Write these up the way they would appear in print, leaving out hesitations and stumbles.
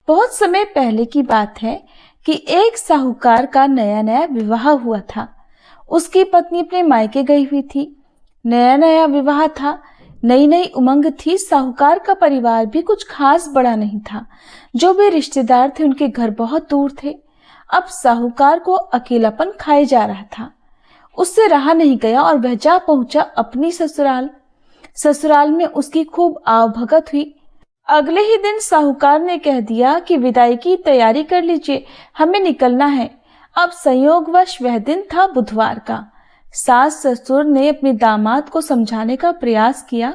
बहुत समय पहले की बात है कि एक साहूकार का नया नया विवाह हुआ था। उसकी पत्नी अपने मायके गई हुई थी। नया नया विवाह था, नई नई उमंग थी। साहूकार का परिवार भी कुछ खास बड़ा नहीं था। जो भी रिश्तेदार थे उनके घर बहुत दूर थे। अब साहूकार को अकेलापन खाए जा रहा था। उससे रहा नहीं गया और वह जा पहुंचा अपनी ससुराल। ससुराल में उसकी खूब आवभगत हुई। अगले ही दिन साहूकार ने कह दिया कि विदाई की तैयारी कर लीजिए, हमें निकलना है। अब संयोगवश वह दिन था बुधवार का। सास ससुर ने अपने दामाद को समझाने का प्रयास किया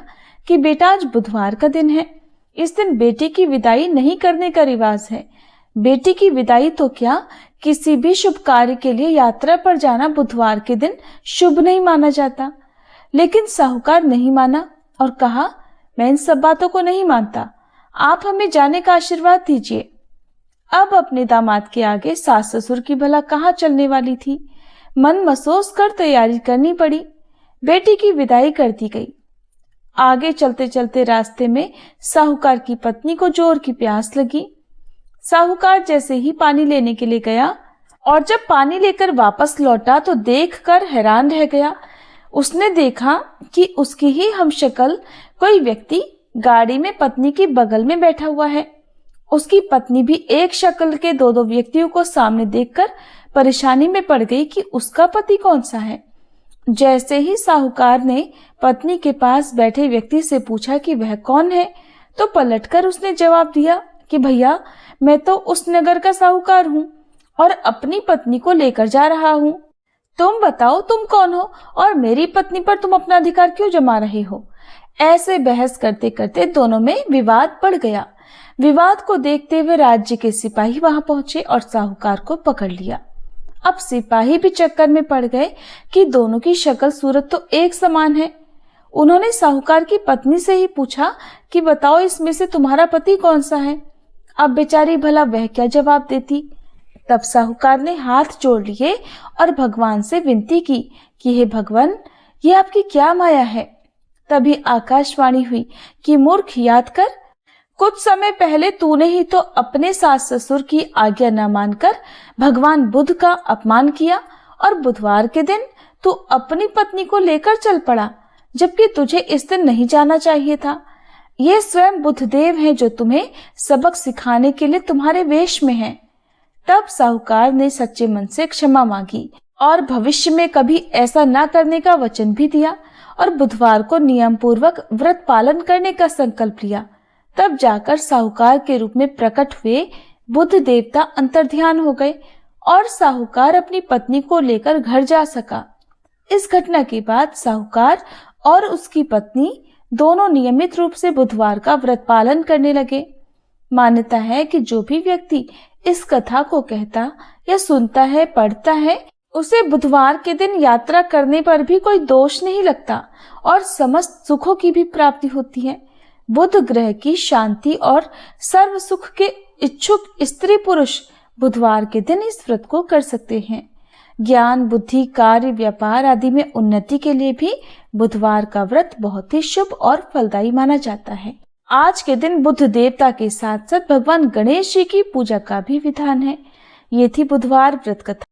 कि बेटा आज बुधवार का दिन है, इस दिन बेटी की विदाई नहीं करने का रिवाज है। बेटी की विदाई तो क्या, किसी भी शुभ कार्य के लिए यात्रा पर जाना बुधवार के दिन शुभ नहीं माना जाता। लेकिन साहूकार नहीं माना और कहा, मैं इन सब बातों को नहीं मानता, आप हमें जाने का आशीर्वाद दीजिए। अब अपने दामाद के आगे सास ससुर की भला कहाँ चलने वाली थी। मन महसूस कर तैयारी करनी पड़ी। बेटी की विदाई कर दी गई। आगे चलते चलते रास्ते में साहूकार की पत्नी को जोर की प्यास लगी। साहूकार जैसे ही पानी लेने के लिए गया और जब पानी लेकर वापस लौटा तो देखकर हैरान रह गया। उसने देखा कि उसकी ही हमशक्ल कोई व्यक्ति गाड़ी में पत्नी की बगल में बैठा हुआ है। उसकी पत्नी भी एक शक्ल के दो दो व्यक्तियों को सामने देखकर परेशानी में पड़ गई कि उसका पति कौन सा है। जैसे ही साहूकार ने पत्नी के पास बैठे व्यक्ति से पूछा कि वह कौन है, तो पलटकर उसने जवाब दिया कि भैया, मैं तो उस नगर का साहूकार हूँ और अपनी पत्नी को लेकर जा रहा हूँ। तुम बताओ तुम कौन हो और मेरी पत्नी पर तुम अपना अधिकार क्यों जमा रहे हो। ऐसे बहस करते करते दोनों में विवाद बढ़ गया। विवाद को देखते हुए राज्य के सिपाही वहां पहुंचे और साहूकार को पकड़ लिया। अब सिपाही भी चक्कर में पड़ गए कि दोनों की शक्ल सूरत तो एक समान है। उन्होंने साहूकार की पत्नी से ही पूछा कि बताओ इसमें से तुम्हारा पति कौन सा है। अब बेचारी भला वह क्या जवाब देती। तब साहूकार ने हाथ जोड़ लिए और भगवान से विनती की कि हे भगवान, ये आपकी क्या माया है। तभी आकाशवाणी हुई कि मूर्ख, याद कर, कुछ समय पहले तूने ही तो अपने सास ससुर की आज्ञा न मानकर भगवान बुद्ध का अपमान किया और बुधवार के दिन तू अपनी पत्नी को लेकर चल पड़ा, जबकि तुझे इस दिन नहीं जाना चाहिए था। ये स्वयं बुद्धदेव हैं जो तुम्हें सबक सिखाने के लिए तुम्हारे वेश में हैं। तब साहूकार ने सच्चे मन से क्षमा मांगी और भविष्य में कभी ऐसा न करने का वचन भी दिया और बुधवार को नियम पूर्वक व्रत पालन करने का संकल्प लिया। तब जाकर साहूकार के रूप में प्रकट हुए बुद्ध देवता अंतर्ध्यान हो गए और साहूकार अपनी पत्नी को लेकर घर जा सका। इस घटना के बाद साहूकार और उसकी पत्नी दोनों नियमित रूप से बुधवार का व्रत पालन करने लगे। मान्यता है कि जो भी व्यक्ति इस कथा को कहता या सुनता है, पढ़ता है, उसे बुधवार के दिन यात्रा करने पर भी कोई दोष नहीं लगता और समस्त सुखों की भी प्राप्ति होती है। बुध ग्रह की शांति और सर्व सुख के इच्छुक स्त्री पुरुष बुधवार के दिन इस व्रत को कर सकते हैं। ज्ञान, बुद्धि, कार्य, व्यापार आदि में उन्नति के लिए भी बुधवार का व्रत बहुत ही शुभ और फलदायी माना जाता है। आज के दिन बुद्ध देवता के साथ साथ भगवान गणेश जी की पूजा का भी विधान है। ये थी बुधवार व्रत कथा।